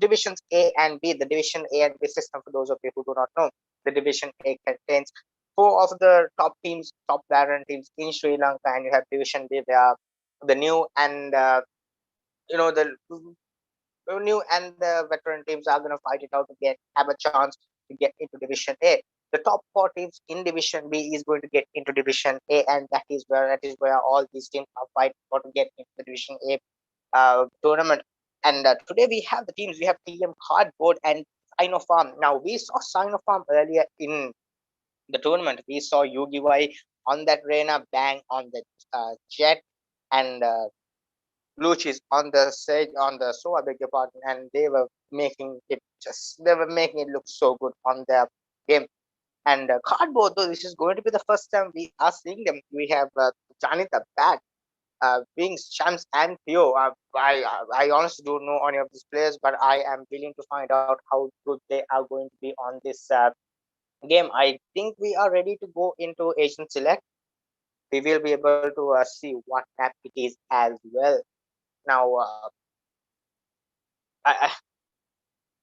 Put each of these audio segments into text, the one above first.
divisions A and B. The division A and B system, for those of you who do not know, the division A contains four of the top teams, top Valorant teams in Sri Lanka, and you have division B where the new and the new and the veteran teams are going to fight it out to have a chance to get into division A. The top four teams in division B is going to get into division A, and that is where all these teams are fighting for to get into the division A tournament. And today we have the teams. We have TM Kardboard and Sinopharm. Now we saw Sinopharm earlier in the tournament. We saw Yugi Wai on that Reina bang on the jet, and Luchis on the stage on the so I beg your pardon, and they were making it look so good on their game. And Cardboard, though, this is going to be the first time we are seeing them. We have Janita Bat, Wings, Shams, and Theo. I honestly don't know any of these players, but I am willing to find out how good they are going to be on this game. I think we are ready to go into Asian Select. We will be able to see what map it is as well. Now, I,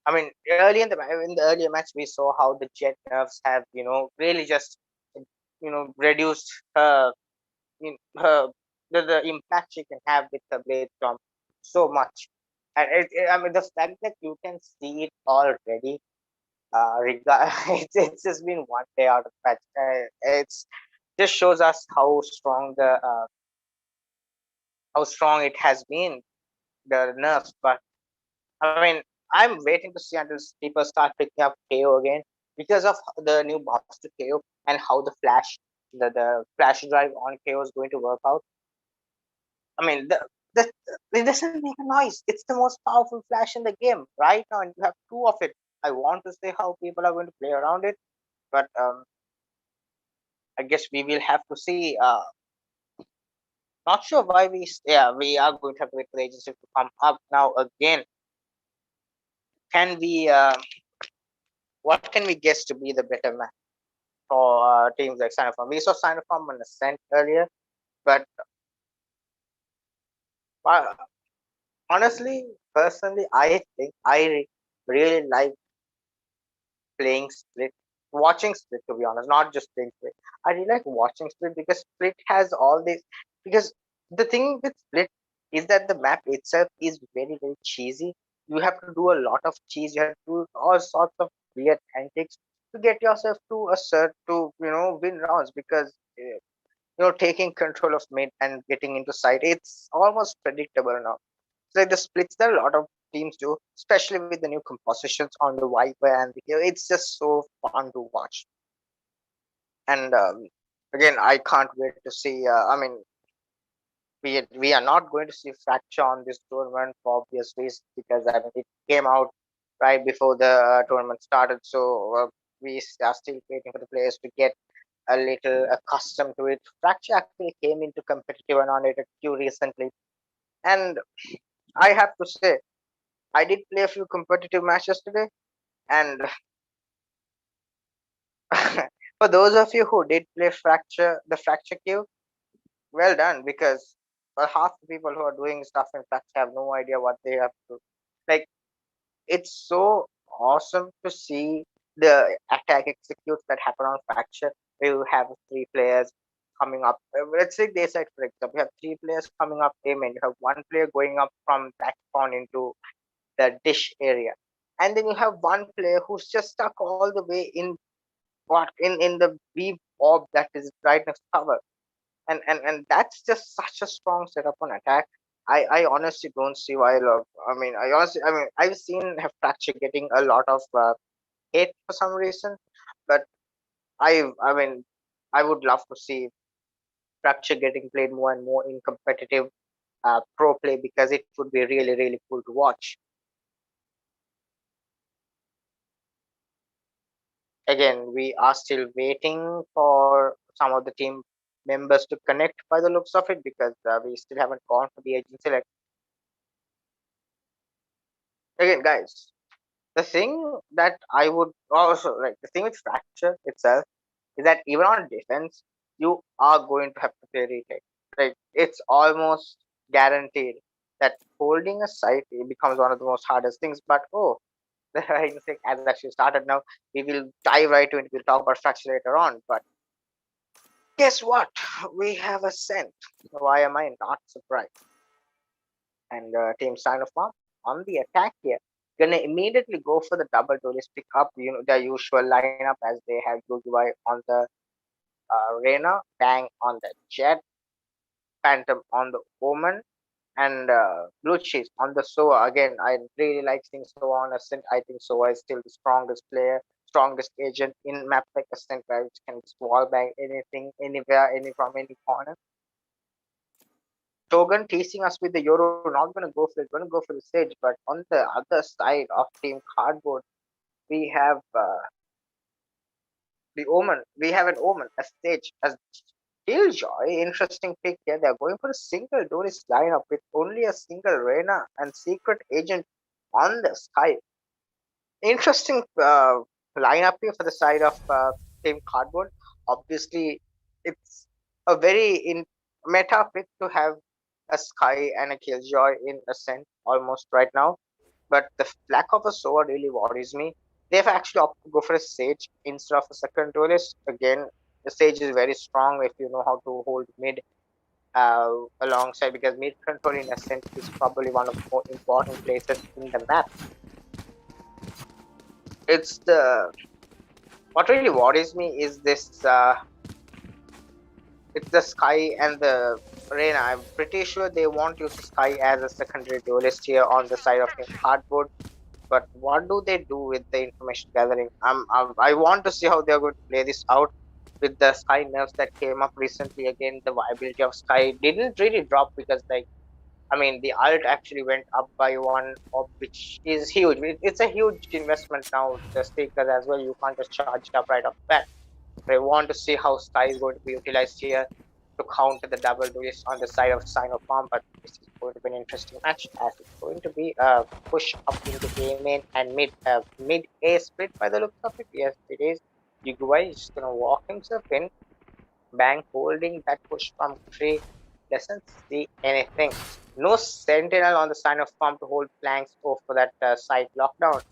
I mean, in the earlier match, we saw how the Jet nerfs have, really just, reduced her the impact she can have with the blade storm so much. And I mean, the fact that you can see it already, it's just been one day out of patch. It's just shows us how strong it has been, the nerfs. But I mean, I'm waiting to see until people start picking up KO again because of the new buffs to KO and how the flash drive on KO is going to work out. I mean, the it doesn't make a noise. It's the most powerful flash in the game right now, and you have two of it. I want to say how people are going to play around it, but I guess we will have to see. Not sure why we are going to have to wait for the agency to come up now again. Can we? What can we guess to be the better match for teams like Sinopharm? We saw Sinopharm on Ascent earlier, but uh, honestly, personally, I think I really like playing Split, watching Split to be honest, not just playing Split. I really like watching Split because Split has all these. Because the thing with Split is that the map itself is very very cheesy. You have to do a lot of cheese. You have to do all sorts of weird antics to get yourself to a cert to win rounds because taking control of mid and getting into side, it's almost predictable now. It's like the splits that a lot of teams do, especially with the new compositions on the Viper and the Hero. It's just so fun to watch. And again, I can't wait to see. I mean, we are not going to see fracture on this tournament for obvious reasons because I mean it came out right before the tournament started, so we are still waiting for the players to get a little accustomed to it. Fracture actually came into competitive and on it queue recently, and I have to say I did play a few competitive matches today, and for those of you who did play the Fracture queue, well done because half the people who are doing stuff in Fracture have no idea what they have to. Like, it's so awesome to see the attack executes that happen on Fracture. You have three players coming up. Let's take day side for example. You have three players coming up aim, and you have one player going up from that spawn into the dish area, and then you have one player who's just stuck all the way in the B orb that is right next to cover, and that's just such a strong setup on attack. I honestly don't see why. I mean, I've seen have Fracture getting a lot of hate for some reason, but I mean, I would love to see Fracture getting played more and more in competitive pro play because it would be really really cool to watch. Again, we are still waiting for some of the team members to connect by the looks of it because we still haven't gone for the agent select. Again, guys, the thing that I would also like, the thing with Fracture itself is that even on defense, you are going to have to play retake. Like, it's almost guaranteed that holding a site it becomes one of the most hardest things. But the hiding has actually started now. We will dive right into it. We'll talk about fracture later on. But guess what? We have a scent. Why am I not surprised? And Team Sinopharm on the attack here. Gonna immediately go for the double duelist, pick up their usual lineup as they have Yugiwai on the Reyna, Bang on the Jet, Phantom on the Omen, and Blue Cheese on the Soa. Again, I really like seeing Soa on Ascent. I think Soa is still the strongest player, strongest agent in map like Ascent, right? Which can just wall bang anything, anywhere, any from any corner. Shogun teasing us with the Euro, not gonna go for it, gonna go for the Sage, but on the other side of Team Kardboard, we have the Omen. We have an Omen, a Sage, a Killjoy. Interesting pick here. They're going for a single duelist lineup with only a single Reyna and secret agent on the sky. Interesting lineup here for the side of Team Kardboard. Obviously, it's a very meta pick to have a Sky and a Killjoy in Ascent almost right now. But the lack of a sword really worries me. They've actually opted to go for a Sage instead of a second duelist. Again, the Sage is very strong if you know how to hold mid alongside, because mid control in Ascent is probably one of the more important places in the map. It's the what really worries me is this it's the Sky and the Reyna. I'm pretty sure they won't use Sky as a secondary duelist here on the side of Team Kardboard. But what do they do with the information gathering? I want to see how they're going to play this out with the Sky nerfs that came up recently. Again, the viability of Sky didn't really drop because, like, I mean, the alt actually went up by one, which is huge. It's a huge investment now. The stakers as well. You can't just charge it up right off the bat. I want to see how Sky is going to be utilized here to counter the double duelist on the side of Sinopharm, but this is going to be an interesting match as it's going to be a push up into A main and mid A split by the looks of it. Yes, it is. Yuguai is just gonna walk himself in, Bang holding that push from tree, doesn't see anything. No sentinel on the Sinopharm to hold flanks for that side lockdown,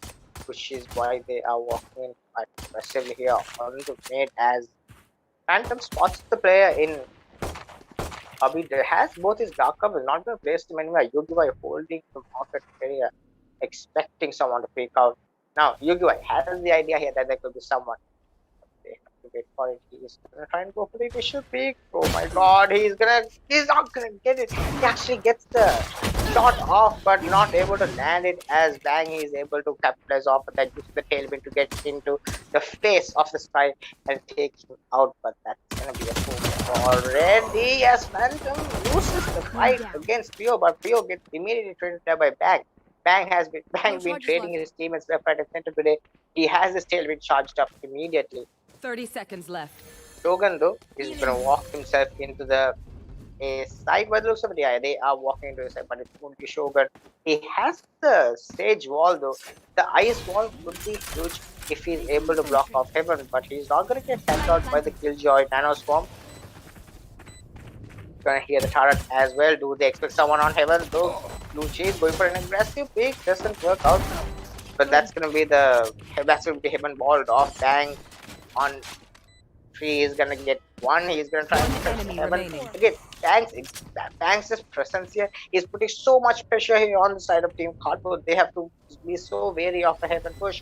which is why they are walking in quite aggressively here on the mid as Phantom spots the player in Abhi has both his dark cover, not going to place him anywhere. Yugiwai holding the market area, expecting someone to peek out. Now, Yugiwai has the idea here that there could be someone. They have to wait for it. He's going to try and go for the initial peek. Oh my god, he's not going to get it. He actually gets the shot off, but not able to land it as Bang he is able to capitalize off of that, using the tailwind to get into the face of the Sky and take him out. But that's gonna be a move already as Phantom loses the fight against Pio, but Pio gets immediately traded there by Bang. Bang been trading his teammates left, right, and center today. He has his tailwind charged up immediately. 30 seconds left. Shogun though is gonna walk himself into the side by the looks of it. Yeah, they are walking into the side, but it won't be Shogun. He has the Sage wall though. The ice wall could be huge if he's able to block off Heaven, but he's not gonna get held out by the Killjoy Nano Swarm. Gonna hear the turret as well. Do they expect someone on Heaven though? Blue Cheese going for an aggressive pick, doesn't work out. But that's gonna be Heaven balled off. Bang on Tree is gonna get one. He's gonna try and catch Heaven again. Banks' presence here is putting so much pressure here on the side of Team Kardboard. They have to be so wary of a Heaven push,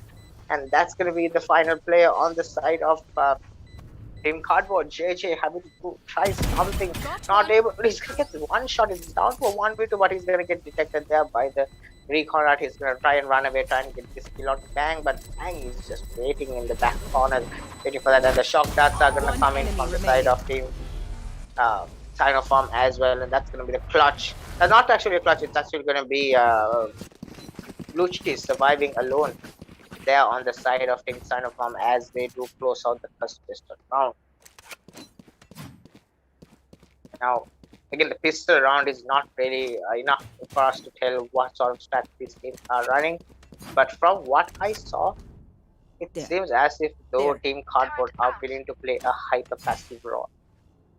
and that's gonna be the final player on the side of Team Kardboard. JJ having to try something, not able. He's gonna get one shot. It's down to a 1v2, but he's gonna get detected there by the recon art. He's gonna try and run away, try and get this kill on Bang, but Bang is just waiting in the back corner, waiting for that. And the shock darts are gonna come in from the side of Team Sinopharm as well, and that's gonna be the clutch. Not actually a clutch. It's actually gonna be Blue Cheese surviving alone there on the side of Team Sinopharm as they do close out the first pistol round. Now, again, the pistol round is not really enough for us to tell what sort of strategies teams are running, but from what I saw, it seems as if though Team Kardboard are willing to play a hyper passive role.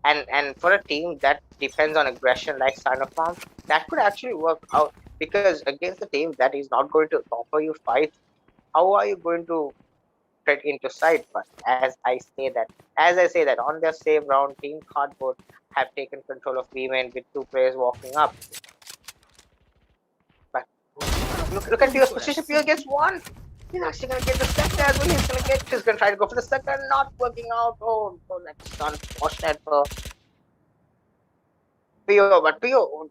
And for a team that depends on aggression like Sinopharm, that could actually work out, because against a team that is not going to offer you fights, how are you going to tread into sight? But as I say that on their save round, Team Cardboard have taken control of B main with two players walking up. But look at Pio's position. Pio gets one. He's actually gonna get the second as well. He's gonna try to go for the second, not working out. Oh, that's unfortunate for Pio. But Pio,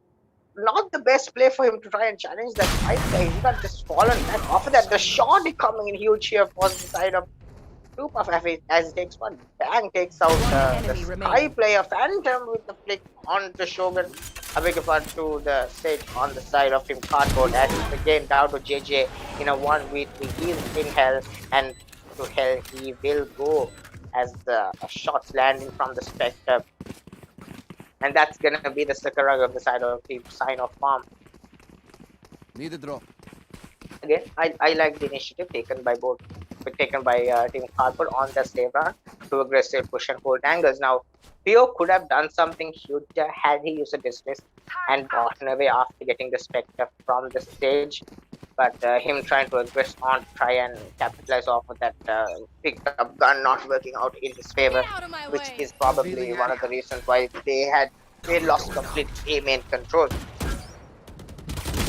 not the best play for him to try and challenge that fight there. He got just fallen back off of that. The shot coming in huge here for the side of Group of FA as he takes one. Bang takes out the Sky player Phantom with the flick on the Shogun. A big part to the stage on the side of him Cardboard, and he's again down to JJ in a 1v3. He's in hell, and to hell he will go as the shots landing from the Spectre. And that's gonna be the Sakurag of the side of Team Sinopharm. Need a drop. Again, I like the initiative taken by Team Cardboard on the save run to aggressive push and hold angles. Now, Pio could have done something huge had he used a dismiss and gotten away after getting the Spectre from the stage. But him trying to aggress on, try and capitalize off of that picked up gun not working out in his favor, which is probably one of the reasons why they lost complete A main control.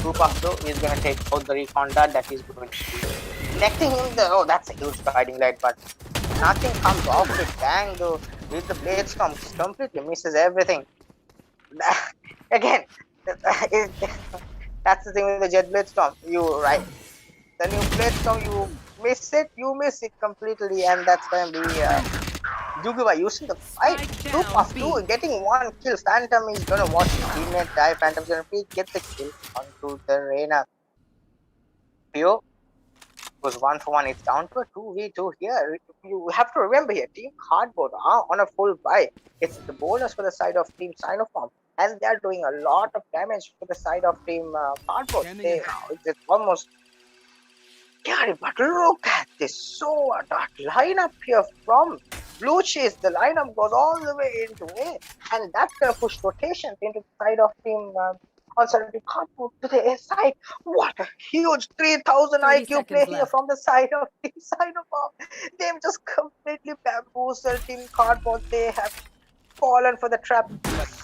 Group of two is going to take out the recon dart that he's going to be connecting him. That's a huge guiding light, but nothing comes off it. Dang, though, with the blade storm, completely misses everything. Again, that's the thing with the jet blade storm. The new blade storm, you miss it completely, and that's going to be Yugiwa using the fight. Group of two, getting one kill. Phantom is gonna watch his teammate die. Phantom's gonna get the kill onto the Reina. Pio goes 1-for-1. It's down to a 2v2 here. You have to remember here, Team Cardboard are on a full buy. It's the bonus for the side of Team Sinopharm, and they're doing a lot of damage for the side of Team Cardboard. It's almost scary, but look at this that lineup here from Blue Cheese. The lineup goes all the way into A, and that's gonna push rotations into the side of Team Conservative Cardboard to the A side. What a huge 3000 IQ play here from the side of Team Sinopharm. They've just completely bamboozled Team Cardboard. They have fallen for the trap.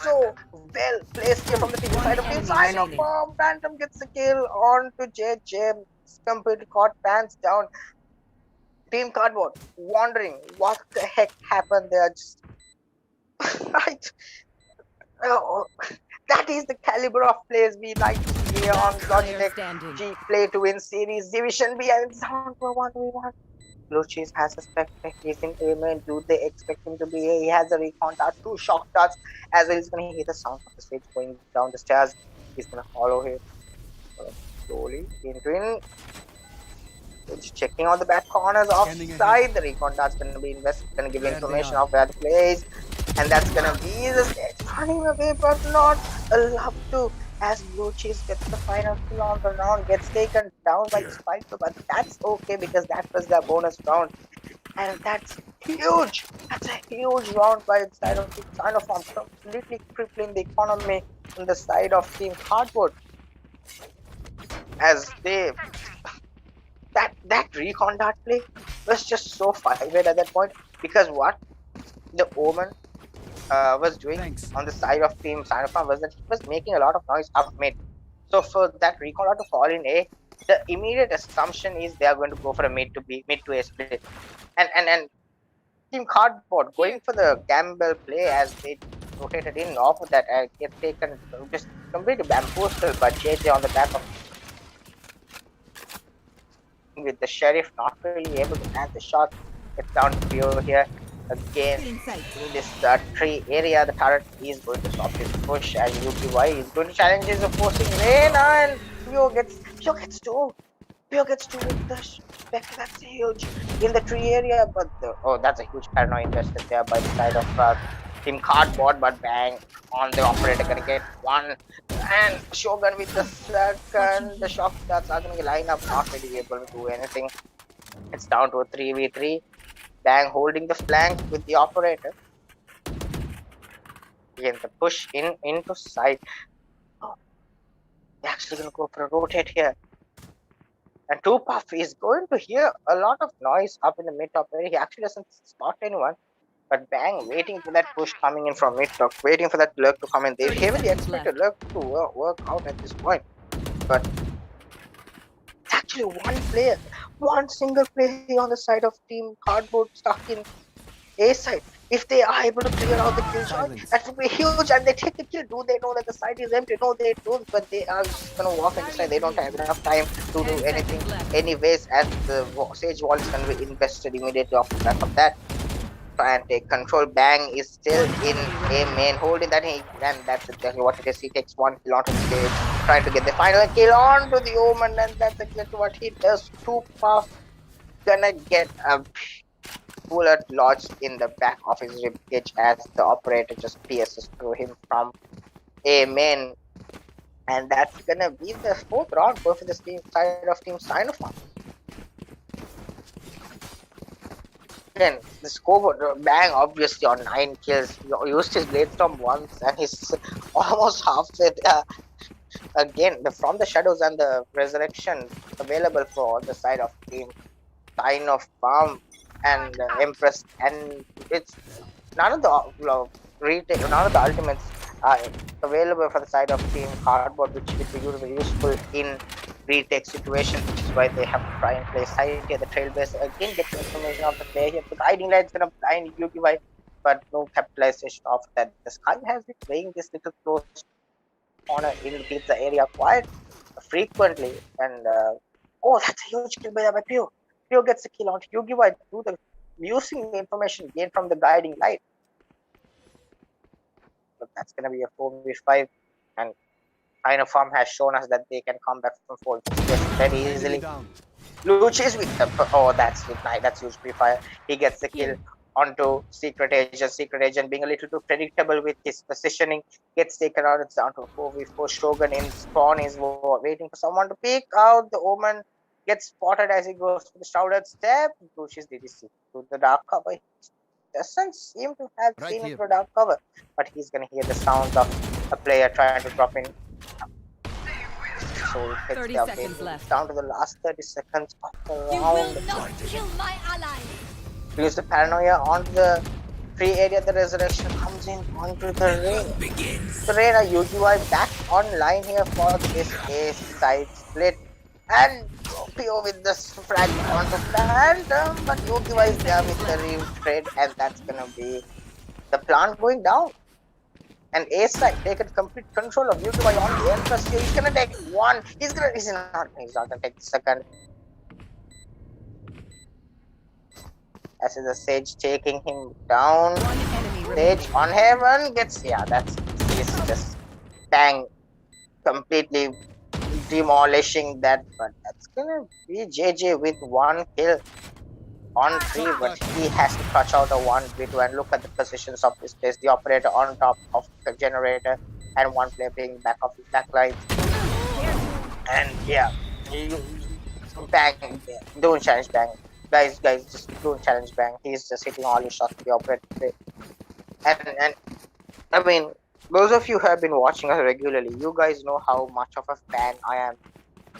So well placed here from the team side of Team Sinopharm. Phantom gets a kill on to JJ. Completely caught pants down. Team Cardboard wondering what the heck happened there. Just right. That is the caliber of players we like to see here on Logitech G Play to Win Series Division B, and it's down for 1v1. Blue Cheese has a Spectre. He's in A main. Do they expect him to be A? He has a recon dart, 2 shock darts, as well. He's going to hear the sound of the stage going down the stairs. He's going to follow him slowly into Just checking out the back corners offside. The recon dart's going to be going to give information of where the play is, and that's going to be the stage running away, but not allowed to. As Blue Cheese gets the final kill on the round, gets taken down by the Spiker, but that's okay because that was their bonus round, and that's huge. That's a huge round by the side of Team Sinopharm, completely crippling the economy on the side of Team Cardboard. As they that recon dart play was just so fired at that point, because what the Omen was doing on the side of Team Sinopharm was that he was making a lot of noise up mid. So for that recon dart to fall in A, the immediate assumption is they are going to go for a mid to A split, and Team Cardboard going for the gamble play as they rotated in off of that and get taken just completely bamboozled by JJ on the back of, with the Sheriff not really able to land the shot. It's down to Pio here again in this tree area. The turret is going to stop his push, and UPY is going to challenge his opposing lane, and Pio gets two. Pio gets two with the Spectre. That's huge in the tree area, but that's a huge paranoia invested there by the side of Team Cardboard. But bang on the operator, gonna get one, and Shogun with the second. The shock darts are gonna line up, not really able to do anything. It's down to a 3v3. Bang holding the flank with the operator. again the push into side. Oh, they're actually gonna go for a rotate here. And two puff is going to hear a lot of noise up in the mid top area. He actually doesn't spot anyone. But bang, waiting for that push coming in from mid top, waiting for that lurk to come in. They 30 heavily seconds expected left. lurk to work out at this point. But it's actually one player, one single player on the side of Team Cardboard stuck in A side. If they are able to clear out the killjoy, Silence. that would be huge, and they take the kill. Do they know that the site is empty? No, they don't. But they are just gonna walk into side. They don't have enough time to do 10 anything. seconds left. Anyways, as the Sage Wall is gonna be invested immediately off the back of that. Try and take control. Bang is still One in enemy a remaining. main holding that and that's exactly what it is. He takes one kill onto the stage, trying to get the final kill onto the Omen, and that's exactly what he does. Two puff gonna get a bullet lodged in the back of his ribcage as the operator just pierces through him from a main, and that's gonna be the fourth round for the team side of Team Sinopharm. Again, the scoreboard bang obviously on 9 kills. He used his blade storm once and he's almost halfway there. Again, from the shadows and the resurrection available for the side of Team Sign of Farm and Empress, and it's none of the retake, none of the ultimates are available for the side of Team Cardboard, which will be very useful in retake situations, which is why they have to try and play side here. The trailblazer again gets information of the player here. The guiding light's gonna blind Yugi, but no capitalization of that. The Sky has been playing this little close corner in the pizza area quite frequently, and oh, that's a huge kill by Pio. Pio gets a kill on Yugi through the using the information gained from the guiding light. But that's gonna be a 4v5, and Sinopharm has shown us that they can come back from 4 very Enemy easily. down. Luch is with the that's with night, that's huge pre-fire. He gets the kill Here. onto Secret Agent. Secret Agent being a little too predictable with his positioning gets taken out. It's down to 4v4. Shogun in spawn is waiting for someone to pick out the Omen. Gets spotted as he goes for the shrouded step. Luch is DDC to the dark cover. He doesn't seem to have Right seen him here. through dark cover, but he's gonna hear the sounds of a player trying to drop in. So it hits 30 their seconds game left. down to the last 30 seconds of the You will round. not kill my ally. Use the paranoia onto the free area. The resurrection comes in onto the rain. The rain are UGY back online here for this A side split. And PO with the frag onto Phantom, but UGY is 10 there with seconds the left. trade, and that's gonna be the plant going down. And A side taken complete control of UGY on the Empress here. He's gonna take one. He's not gonna take the second. As is the Sage taking him down. One enemy Sage remaining. on heaven gets that's he's just bang completely demolishing that, but that's gonna be JJ with one kill on three, but he has to clutch out a 1v2 and look at the positions of this place. The operator on top of the generator and one player being back of his backline. And yeah, bang, don't challenge bang. Guys, just don't challenge bang. He's just hitting all his shots to the operator. And I mean, those of you who have been watching us regularly, you guys know how much of a fan I am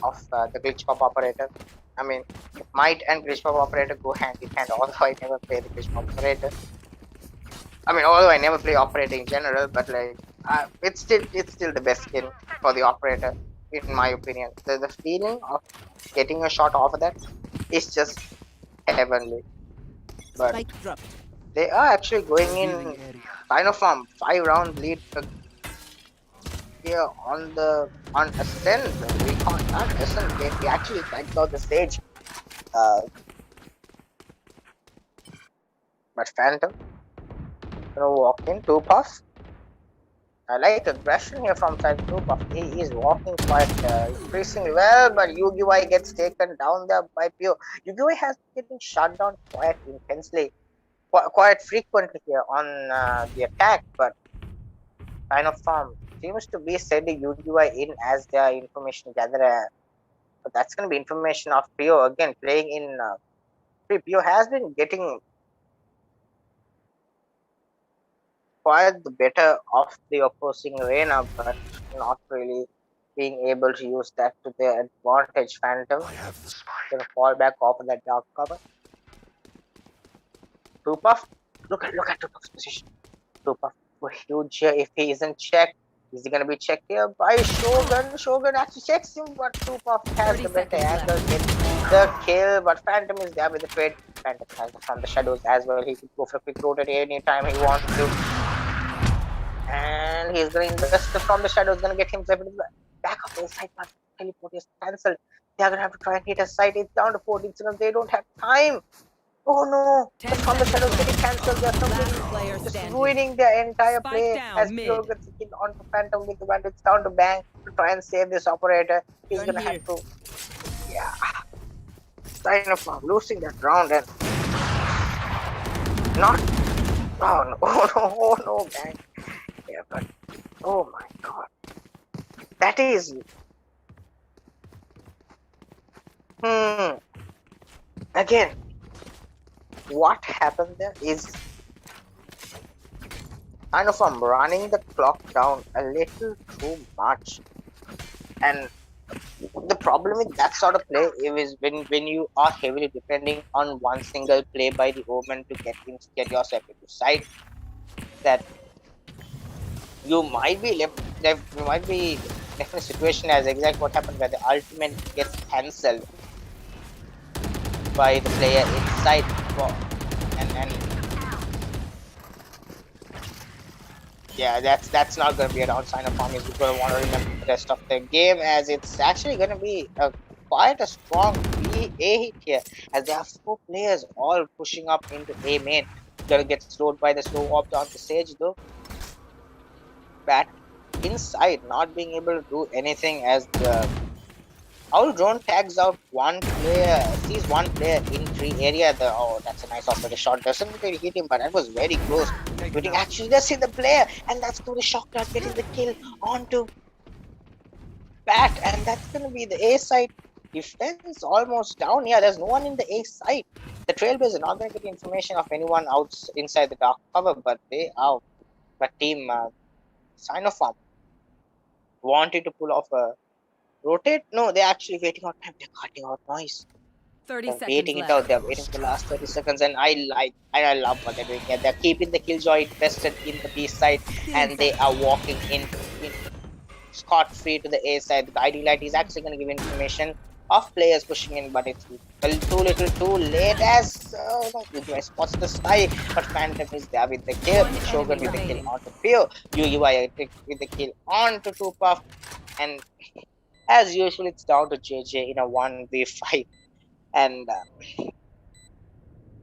of the glitch pop operator. I mean, might and glitch pop operator go hand in hand. Although I never play the glitch pop operator. I mean, although I never play operator in general, but like, it's still the best skin for the operator in my opinion. The feeling of getting a shot off of that is just heavenly. But Spike drop. they are actually going in Revealing area. Sinopharm 5-round lead here on Ascend. We can't not Ascend. They actually wiped out the stage. Uh, but Phantom gonna walk in two puff. I like aggression here from side two puff. He is walking quite increasingly well, but Yugi gets taken down there by Pio. Yugi has been getting shut down quite intensely, quite frequently here on the attack, but Sinopharm seems to be sending UGI in as their information gatherer. So that's going to be information of Pio again playing in. Pio has been getting quite the better of the opposing arena, but not really being able to use that to their advantage. Phantom gonna fall back off of that dark cover. Two puff. Look at two puff's position. Two puff for huge here. If he isn't checked, is he gonna be checked here by Shogun? Shogun actually checks him, but two puff has 30 the better seconds angle, left. gets the kill. But Phantom is there with the trade. Phantom has from the shadows as well. He could go for a quick rotate anytime he wants to. And he's gonna invest from the shadows, gonna get himself into the back of the side, but teleport is cancelled. They're gonna have to try and hit a side. It's down to 14 seconds. They don't have time. Oh no! The 10 from the shadows seconds getting left. cancelled. They're Last completely player just standing. ruining their entire Spike play down as mid. Pure gets a kill onto Phantom with the one. It's down to Bang to try and save this operator. He's Gun gonna here. have to, yeah, sign off now, losing that round and not. Oh no! Oh no! Bang! Yeah, but oh my god, that is. Hmm. Again, what happened there is kind of I'm running the clock down a little too much, and the problem with that sort of play is when you are heavily depending on one single play by the Omen to get yourself into sight, that you might be you might be left in a situation as exact what happened where the ultimate gets cancelled by the player inside and yeah, that's not going to be a downside of Armies. We're going to want to remember the rest of the game as it's actually going to be quite a strong A hit here as there are four players all pushing up into A main. Going to get slowed by the slow warp down the Sage though. Bat inside, not being able to do anything as the Owl drone tags out one player, sees one player in tree area. Oh, that's a nice operator shot. Doesn't really hit him, but that was very close. Hitting actually does hit the player, and that's going to shock dart getting the kill onto Bat, and that's going to be the A side defense almost down. Yeah, there's no one in the A side. The Trailblazers are not going to get information of anyone out inside the dark cover, but they are. But team Sinopharm wanted to pull off a rotate. No, they're actually waiting out time. They're cutting out noise. 30 They're seconds waiting it out. left. They're waiting for the last 30 seconds, and I love what they're doing here. They're keeping the killjoy invested in the B side, and they are walking in scot free to the A side. The guiding light is actually going to give information of players pushing in, but it's too little, too late. As Ugly spots the sky, but Phantom is there with the kill. Shogun with the kill onto Pio. UI with the kill onto Two Puff, and as usual, it's down to JJ in a 1v5, and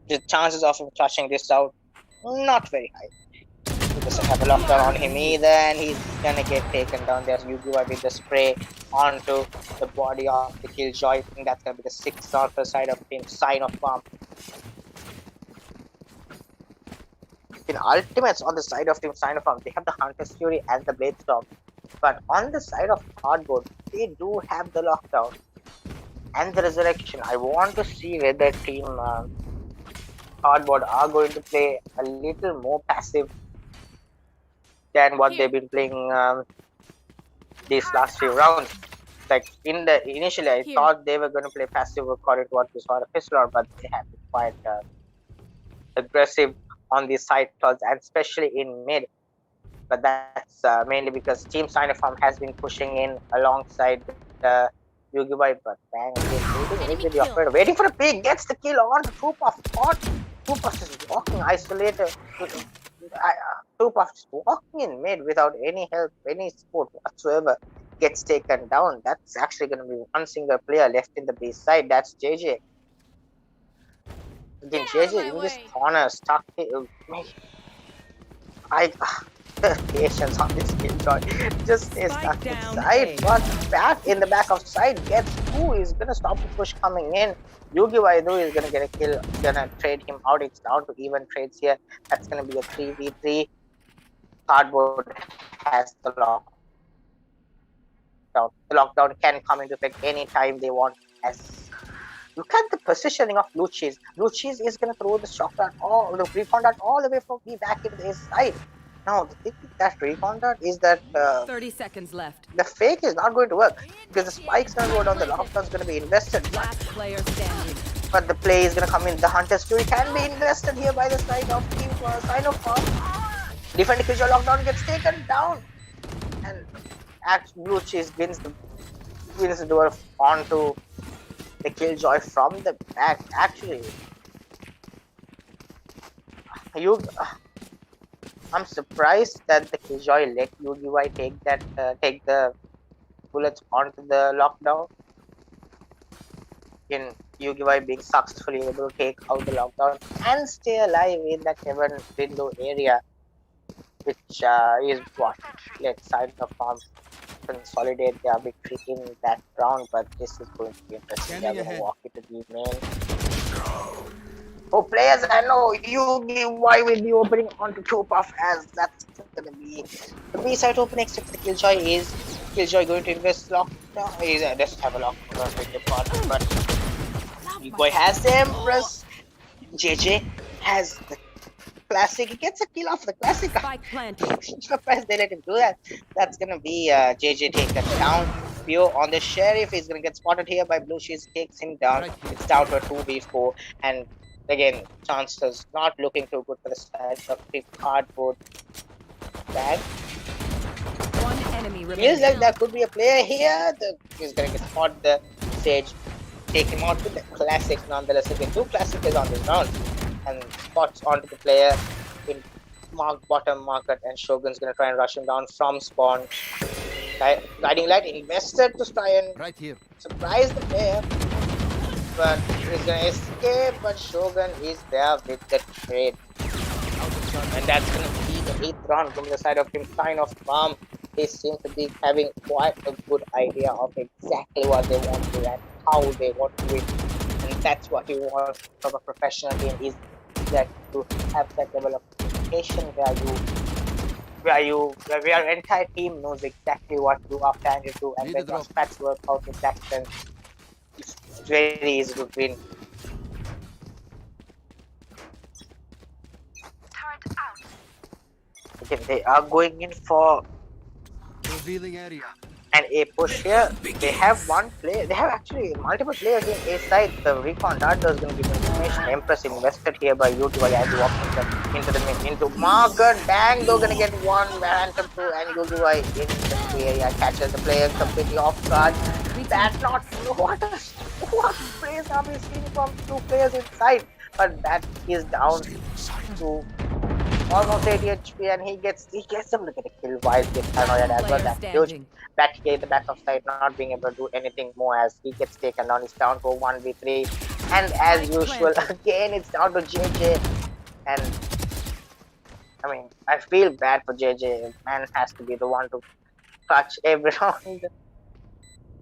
the chances of him clutching this out not very high. He doesn't have a lockdown on him either, and he's gonna get taken down. There's Yu-Gi-Oh with the spray onto the body of the Killjoy, and that's gonna be the 6th on the side of Team Sinopharm. In Ultimates on the side of Team Sinopharm, they have the Hunter's Fury and the Bladestorm, but on the side of Kardboard, they do have the lockdown and the Resurrection. I want to see whether Team Kardboard are going to play a little more passive than what they've been playing these last few rounds. Like initially, I thought they were going to play passive according to what we saw the pistol, but they have been quite aggressive on the side calls, and especially in mid. But that's mainly because Team Sinopharm has been pushing in alongside Yugi Boy, but Bang is waiting mid with the operator, waiting for a pick, gets the kill on the Troop of Spot. Troop of just walking isolated. Troop of just walking in mid without any help, any support whatsoever. Gets taken down. That's actually going to be one single player left in the base side. That's JJ. Again, JJ in this corner, stuck. The patience on this killjoy just stays stuck inside, but back in the back of side gets two. He's gonna stop the push coming in. Yugi Waidu is gonna get a kill, gonna trade him out. It's down to even trades here. That's gonna be a 3v3. Kardboard has the lockdown. The lockdown can come into effect anytime they want. As look at the positioning of Luchis. Luchis is gonna throw the shock dart, all the recon dart all the way from B back into his side. Now the thing with that recon dart is that 30 seconds left. the fake is not going to work because the spike's Initiating gonna go spike down, the planted. lockdown's gonna be invested, Last player standing. but the play is gonna come in. The Hunter's Fury can be invested here by the side of Team Sinopharm. Defending Killjoy lockdown gets taken down, and Blue Cheese wins the duel onto the Killjoy from the back. Actually, you, I'm surprised that the Killjoy let Yugi take the bullets onto the lockdown. In Yugi being successfully able to take out the lockdown and stay alive in that heaven window area, which is what let Sinopharm consolidate their victory in that round. But this is going to be interesting. They are Scanning going to ahead. walk into the main. Oh, players, I know Yugi will be opening onto two puff as that's going to be the B side opening. Except for the Killjoy going to invest lockdown. He doesn't have a lockdown with the partner, but Yugi has the Empress. JJ has the classic. He gets a kill off the classic. Spike planted. Surprised they let him do that. That's gonna be JJ taken down. Pio on the sheriff is gonna get spotted here by Blue. She takes him down. It's down to a 2v4, and again, chances not looking too good for the side of the Kardboard bag. One enemy Feels remaining. like there could be a player here. He's gonna get spot the Sage, take him out with the classic nonetheless. Again, two classics on this round, and spots onto the player in bottom market, and Shogun's gonna try and rush him down from spawn. Guiding light invested to try and Right here. surprise the player, but he's gonna escape. But Shogun is there with the trade, and that's gonna be the 8th round from the side of Team Sinopharm. They seem to be having quite a good idea of exactly what they want to do and how they want to win, and that's what you want from a professional game, is that to have that level of communication where your entire team knows exactly what to do after and you do, and when your stats work out in that sense, it's very easy to win. Okay, they are going in for Revealing area. an A push here. They have one player. They have actually multiple players in A side. The recon dart is going to give information. Empress invested here by UTY as he walks into Margaret. Bang! They're going to get one Phantom 2, and UTY in the area catches the player completely off guard. That not what plays are we seeing from two players inside? But that is down to almost 80 HP, and he gets them to get a kill while he gets paranoid as well. Player That huge standing. back here, the back of side, not being able to do anything more as he gets taken down. He's down to 1v3, and as usual, again it's down to JJ. And I mean, I feel bad for JJ. Man has to be the one to touch every round.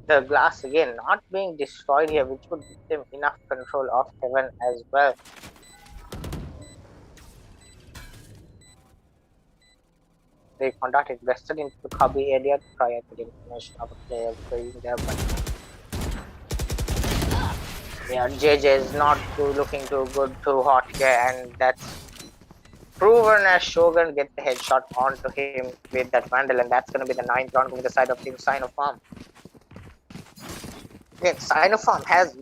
The glass again not being destroyed here, which would give them enough control of heaven as well. They conduct invested into the cubby area to try and get information of a player going there, but yeah, JJ is not looking too good, too hot here, and that's proven as Shogun gets the headshot onto him with that Vandal, and that's going to be the 9th round from the side of Team Sinopharm. Again, Sinopharm has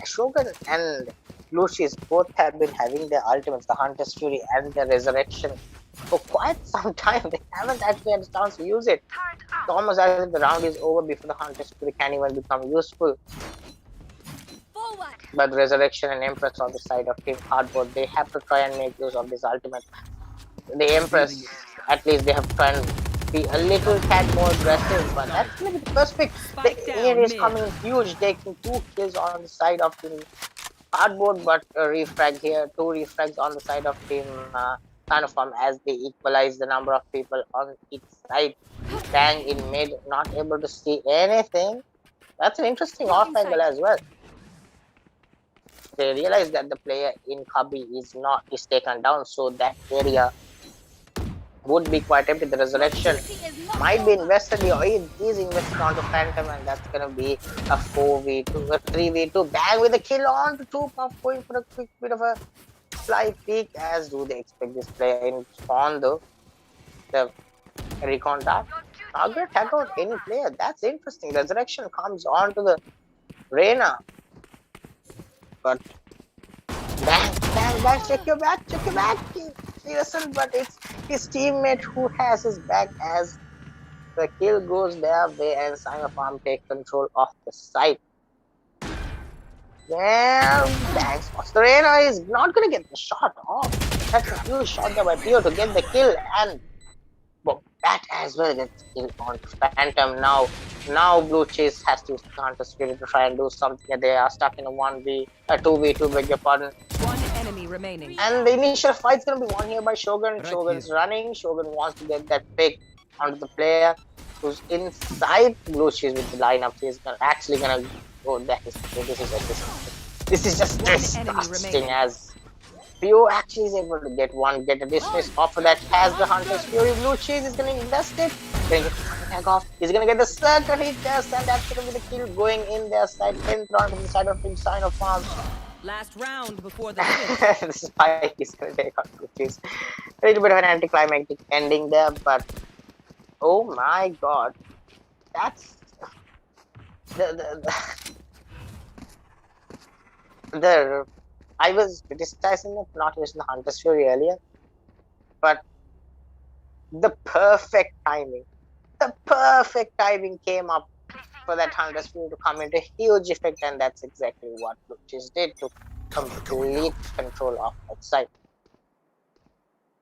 Shogun and Lucius both have been having their ultimates, the Hunter's Fury and the Resurrection, for quite some time. They haven't actually had a chance to use it. It's almost as if the round is over before the Hunter's Fury can even become useful. But Resurrection and Empress on the side of Team Kardboard, they have to try and make use of this ultimate. The Empress, at least they have to try and be a little tad more aggressive, but that's going to be the first pick. The air is coming huge, taking 2 kills on the side of Team Kardboard, but a refrag here, 2 refrags on the side of Team Sinopharm as they equalize the number of people on each side. Bang in mid, not able to see anything. That's an interesting off angle as well. They realize that the player in Cubby is taken down, so that area would be quite empty. The Resurrection might be invested here. It is invested onto Phantom, and that's gonna be a 4v2, a 3v2. Bang with a kill on to 2 puff, going for a quick bit of a fly peek, as do they expect this player in spawn though. The recon dart. Not gonna tag out any player. That's interesting. Resurrection comes on to the Reyna. But bang, bang, bang, check your back. He doesn't, but it's his teammate who has his back as the kill goes their way and Sinopharm take control of the site. Well, thanks. Reyna is not gonna get the shot off. That's a huge shot there by Pio to get the kill, and well, that as well gets killed on Phantom. Now Blue Cheese has to use Counter Spirit to try and do something. They are stuck in a 2v2, beg your pardon. One enemy remaining. And the initial fight's gonna be won here by Shogun. Right Shogun's here. running. Shogun wants to get that pick onto the player who's inside Blue Cheese with the lineup. He's actually gonna go. This is just disgusting as Pio actually is able to get a dismiss off of that. Has the Hunter's Fury. Blue Cheese is gonna invest it. Gonna get the tag off. He's gonna get the second hit test, and that's gonna be the kill going in their side. 10th round from the side of Team Sinopharm. Last round before the switch. This spike is gonna take out Blue Cheese. A little bit of an anticlimactic ending there, but oh my god, that's the I was criticizing it for not using the Hunter's Fury earlier, but the perfect timing came up for that Hunter's Fury to come into huge effect, and that's exactly what Blue Cheese did to complete control of that site.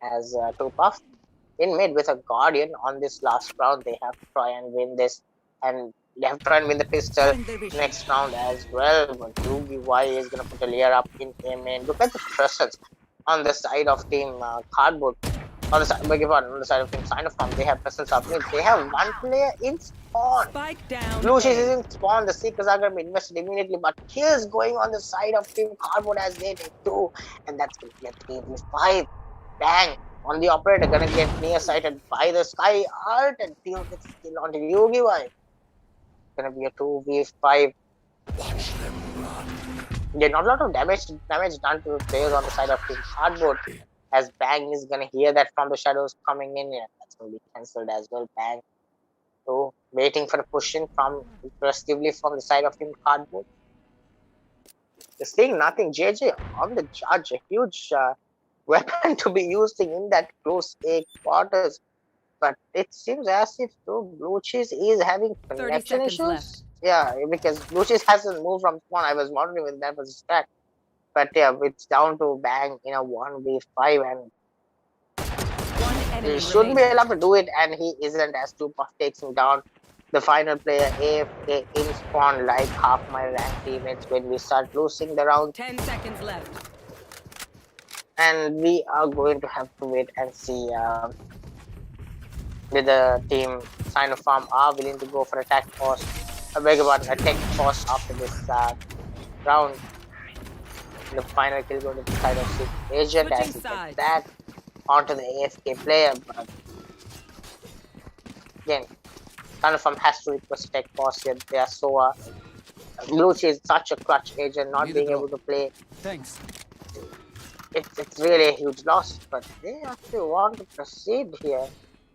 As two buff in mid with a Guardian on this last round, they have to try and win this, and they have to try and win the pistol next round as well. But Yugi is gonna put a layer up in him, and look at the presence on the side of Team Kardboard. On the side of Team Sinopharm, they have presence up mid. They have one player in spawn. Spike down. Blue Cheese is in spawn. The Seekers are gonna be invested immediately, but kills going on the side of Team Kardboard as they take 2, and that's gonna get 5. Bang! On the operator, gonna get near-sighted by the Sky Art, and Pio gets kill onto Yugi. Gonna be a 2v5. Yeah, not a lot of damage done to the players on the side of Team Kardboard, as Bang is gonna hear that from the shadows coming in. Yeah, that's gonna be cancelled as well. Bang. So waiting for the push in from aggressively from the side of Team Kardboard. Just seeing nothing. JJ on the charge, a huge weapon to be using in that close A quarters. But it seems as if Blue Cheese is having connection issues. Left. Yeah, because Blue Cheese hasn't moved from spawn. I was wondering if that was a stack. But yeah, it's down to Bang in a 1v5, and he shouldn't be able to do it, and he isn't, as 2 buff takes him down. The final player AFK in spawn like half my rank teammates when we start losing the round. 10 seconds left. And we are going to have to wait and see with the Team Sinopharm are willing to go for attack force. I beg your pardon, attack force after this round. The final kill going to the side of Sick Agent as he gets that onto the AFK player. But again, Sinopharm has to request attack force here. They are so Blue Cheese is such a clutch agent, not being able to play. Thanks. It's really a huge loss, but they actually want to proceed here.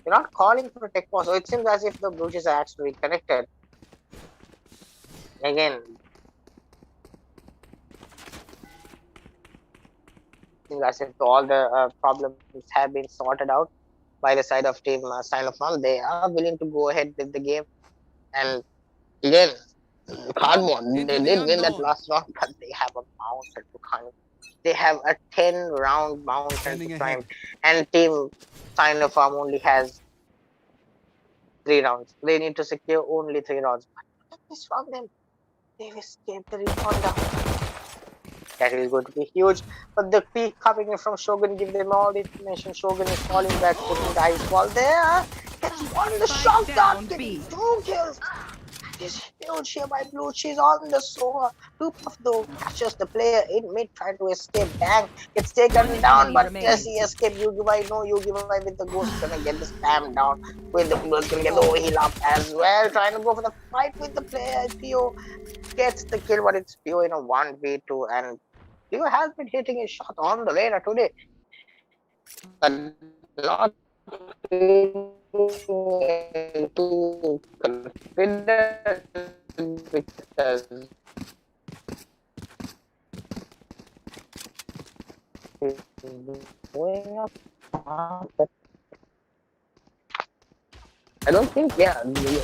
They're not calling for a tech pause, so it seems as if the Blue Cheese are actually reconnected. Again, it seems as if all the problems have been sorted out by the side of Team Sinopharm. They are willing to go ahead with the game, and again, Kardboard, they did win that last round, but they have a mountain to climb. They have a 10-round mountain to climb, and Team Sinopharm only has 3 rounds. They need to secure only 3 rounds. But what is from them? They've escaped the recon down. That is going to be huge. But the peak coming in from Shogun give them all the information. Shogun is falling back, putting the ice wall there. Gets one the shotgun, getting 2 kills. Is huge here by Blue Cheese on the sofa. 2 of the catches the player in mid, trying to escape. Bang, gets taken down, but yes, he escaped. Yugi no Yugi with the ghost gonna get the spam down. With the Blue's gonna get the heal up as well. Trying to go for the fight with the player. Pio gets the kill, but it's Pio in a 1v2, and Pio has been hitting his shot on the radar today. A lot of into confidence because he's going up. But I don't think, yeah, the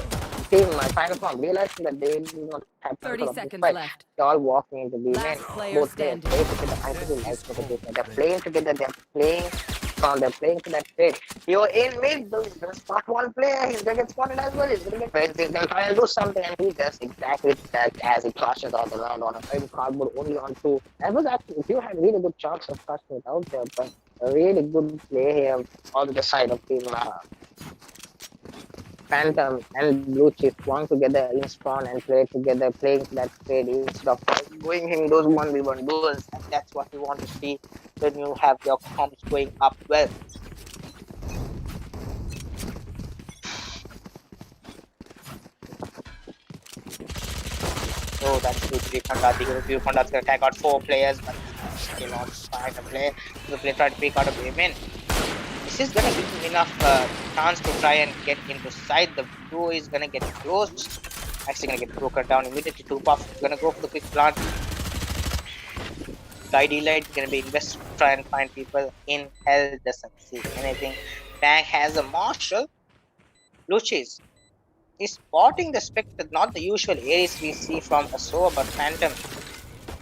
team, my Sinopharm realizing that they do not have control 30 of this seconds fight. left. They're all walking into the main. Last player Both players standing. play together. I really like what they're doing. They're playing together. They're playing strong. They're playing to that trade. You're in mid. The spot one player. He's gonna get spotted as well. He's gonna get praised. He's gonna try and do something, and he does exactly that as he crashes out the round on a very cardboard only on two. That was actually, if you had really good chance of crushing it out there, but a really good play here on the side of team. Phantom and Blue Chief swung together in spawn and played together, playing that trade instead of going him those 1v1 duels. And that's what you want to see when you have your comps going up well. Oh, that's good. Viewconda's gonna tag out 4 players, but still not trying to play. The play try to pick out a payment. This is gonna give him enough chance to try and get into side. The blue is gonna get closed. Actually gonna get broken down immediately. Two puff gonna go for the quick plant. Guy D-Light gonna be invested to try and find people in hell. Doesn't see anything. Bang has a marshal. Blue cheese is spotting the Spectre, not the usual Ares we see from Asura, but Phantom.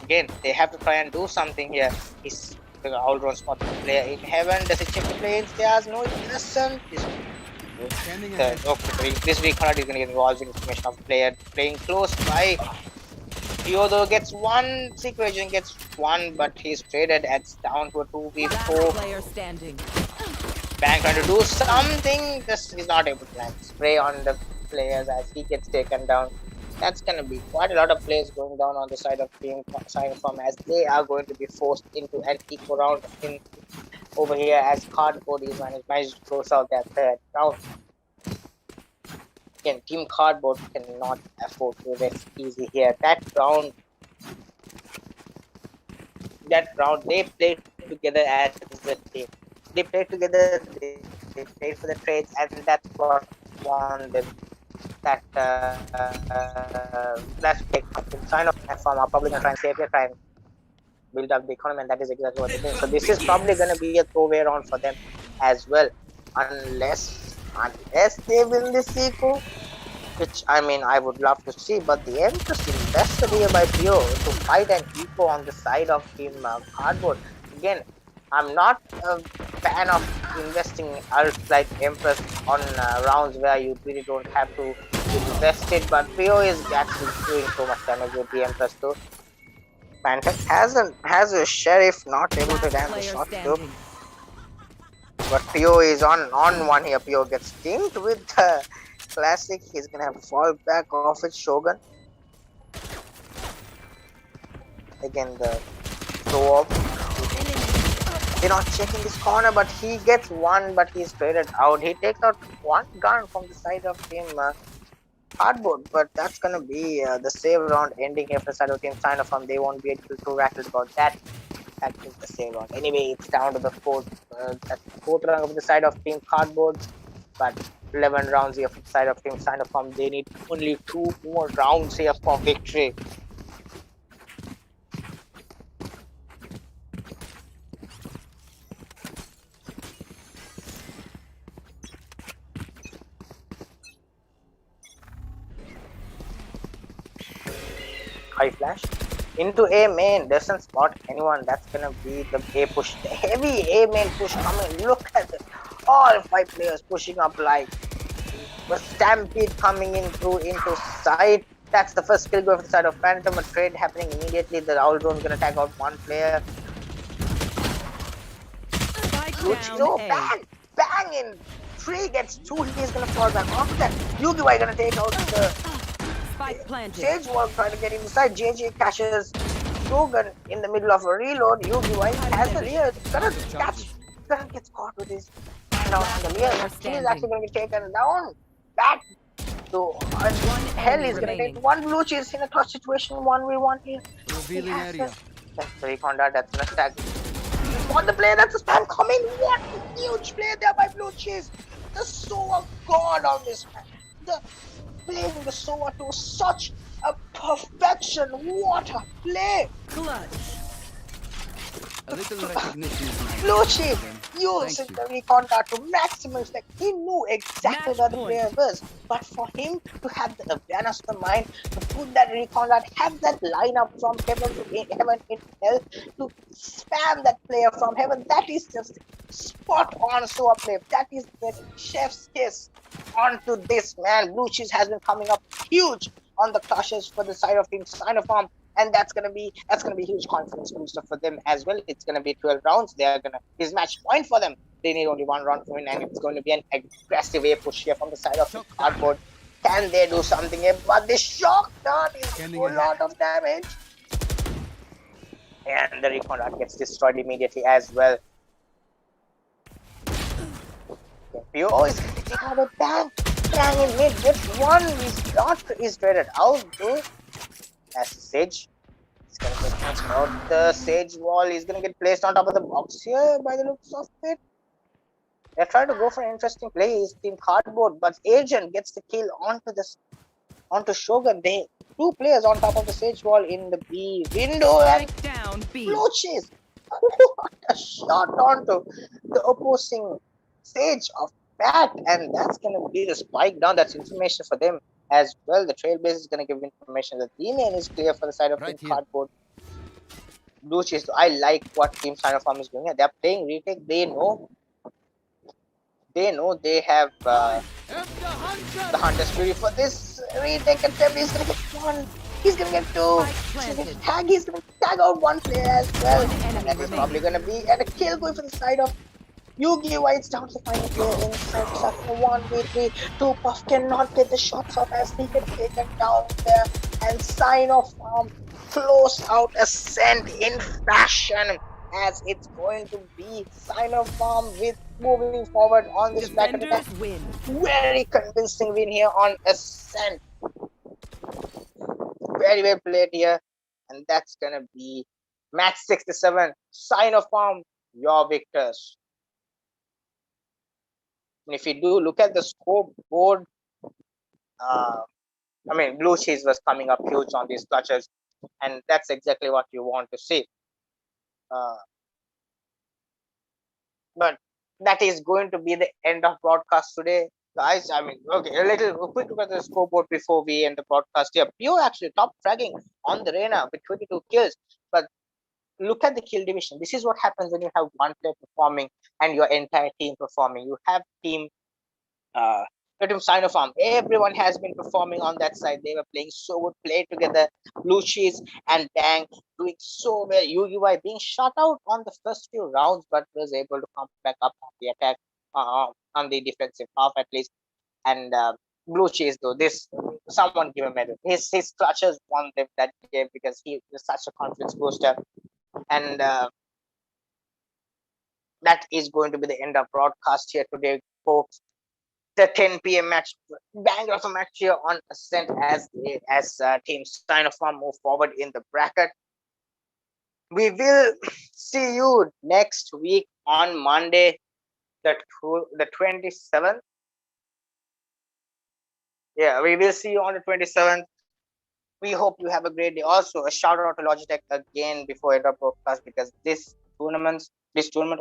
Again, they have to try and do something here. He's the all-round spot player in heaven. Does he check the planes? There's no, it doesn't. Okay, this week is going to get involved in information of player playing close by. Yodo gets one, Sequation gets one, but he's traded. It's down to a 2v4. Player standing. Bang trying to do something. This he's not able to land. Spray on the players as he gets taken down. That's going to be quite a lot of players going down on the side of team Sinopharm as they are going to be forced into an equal round in over here as Kardboard is managed to close out that third round. Again, Team Kardboard cannot afford to rest easy here. That round they played together as a team. They played together, they played for the trades, and that's what won them. That's big. Sinopharm are probably gonna try and save their time, build up the economy, and that is exactly what they're doing. So this is probably gonna be a throwaway round for them as well, unless they win this sequel, which I mean I would love to see. But the Empress invested here by Pio to fight an eco on the side of Team Kardboard. Again, I'm not a fan of investing like Empress on rounds where you really don't have to invest it, but Pio is actually doing so much damage with the Empress too. Phantom has a Sheriff not able to land the shot too. But Pio is on one here. Pio gets teamed with the Classic. He's gonna have to fall back off his Shogun. Again, the throw up. They're not checking this corner, but he gets one, but he's traded out. He takes out one gun from the side of Team Kardboard, but that's gonna be the save round ending here for the side of Team Sinopharm. They won't be able to rattle about that. That is the save round. Anyway, it's down to the fourth round of the side of Team Kardboard, but 11 rounds here for the side of Team Sinopharm. They need only 2 more rounds here for victory. High flash into A main, doesn't spot anyone. That's gonna be the A push, the heavy A main push coming. Look at it, all 5 players pushing up like a stampede coming in through into side. That's the first kill go for the side of Phantom. A trade happening immediately. The owl drone gonna tag out 1 player. No, bang in 3 gets 2. He's gonna fall back. After that, Yugi gonna take out the Sage Wall trying to get inside. JJ catches Shogun in the middle of a reload. Yugi has the rear. Gonna get caught with his hand out on the rear. He is actually gonna be taken down. Back to hell is gonna take 1 blue cheese in a clutch situation. 1v1 here. Revealing area. That's very contact. That's an attack. On the play, that's a spam coming. What a huge play there by Blue Cheese. The Sova god on this man. The playing the Sova to such a perfection. What a play. Clutch. A little recognition is nice. Blue Chip Then, used thank you. the recon dart to maximum effect. He knew exactly Match where the point. player was, but for him to have the awareness of the mind to put that recon dart, have that lineup from heaven to heaven in hell, to spam that player from heaven, that is just spot on so play. That is the chef's kiss onto this man. Blue Cheese has been coming up huge on the clashes for the side of team Sinopharm, and that's gonna be a huge confidence booster for them as well. It's gonna be 12 rounds. They are gonna is match point for them. They need only one round to win, and it's going to be an aggressive A push here from the side of the Shock dart. Kardboard. Can they do something here? But the shock dart is a Scanning whole ahead. lot of damage, and the recon dart gets destroyed immediately as well. Pio is gonna take out a bang, bang in mid. Just one is not is traded out though. As Sage. He's gonna get pushed out the Sage wall. He's gonna get placed on top of the box here by the looks of it. They're trying to go for an interesting play. He's Team Kardboard, but Agent gets the kill onto Shogun. They two players on top of the Sage wall in the B window and Strike down B. Blue Cheese. What a shot onto the opposing Sage of Bat, and that's gonna be the spike down. That's information for them as well. The Trailblazer is gonna give information that the main is clear for the side of Right Team here. Kardboard. Blue Cheese, I like what Team Sinopharm is doing. They're playing retake. They know they have the Hunter's Fury for this retake attempt. He's gonna get one. He's gonna get two. He's gonna tag out one player as well. One enemy And that is remaining. probably gonna be and a kill going for the side of Yugi White's down to the final player inside the circle 1v3. Two Puff cannot get the shots off as he gets taken down there. And Sinopharm close out Ascent in fashion as it's going to be Sinopharm with moving forward on this bracket attack. Defenders win. Very convincing win here on Ascent. Very well played here. And that's gonna be match 67. Sinopharm, your victors. And if you do look at the scoreboard, Blue Cheese was coming up huge on these clutches, and that's exactly what you want to see. Uh, but that is going to be the end of broadcast today, guys. Okay, a quick look at the scoreboard before we end the broadcast here. Pure actually top fragging on the arena with 22 kills, but look at the kill division. This is what happens when you have one player performing and your entire team performing. You have team Sinopharm. Everyone has been performing on that side. They were playing so good, play together. Blue Cheese and Dang doing so well. UUI being shut out on the first few rounds, but was able to come back up on the attack, on the defensive half at least. And Blue Cheese though, this someone give him medal. His clutches won them that game because he was such a confidence booster. And that is going to be the end of broadcast here today, folks. The 10 p.m. match, banger of a match here on Ascent as Team Sinopharm move forward in the bracket. We will see you next week on Monday, the 27th. Yeah, we will see you on the 27th. We hope you have a great day. Also, a shout out to Logitech again before end of broadcast because this tournament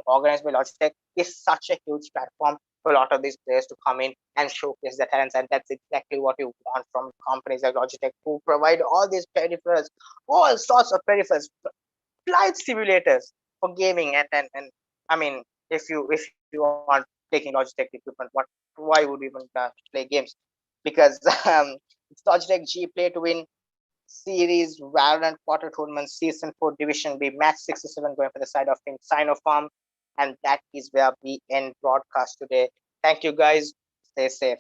organized by Logitech is such a huge platform for a lot of these players to come in and showcase their talents, and that's exactly what you want from companies like Logitech who provide all these peripherals, all sorts of peripherals, flight simulators for gaming, and if you are taking Logitech equipment, why would you even play games? Because it's Logitech G Play to Win Series Valorant Quarter Tournament Season 4 Division B Match 67 going for the side of Team Sinopharm, and that is where we end broadcast today. Thank you guys. Stay safe.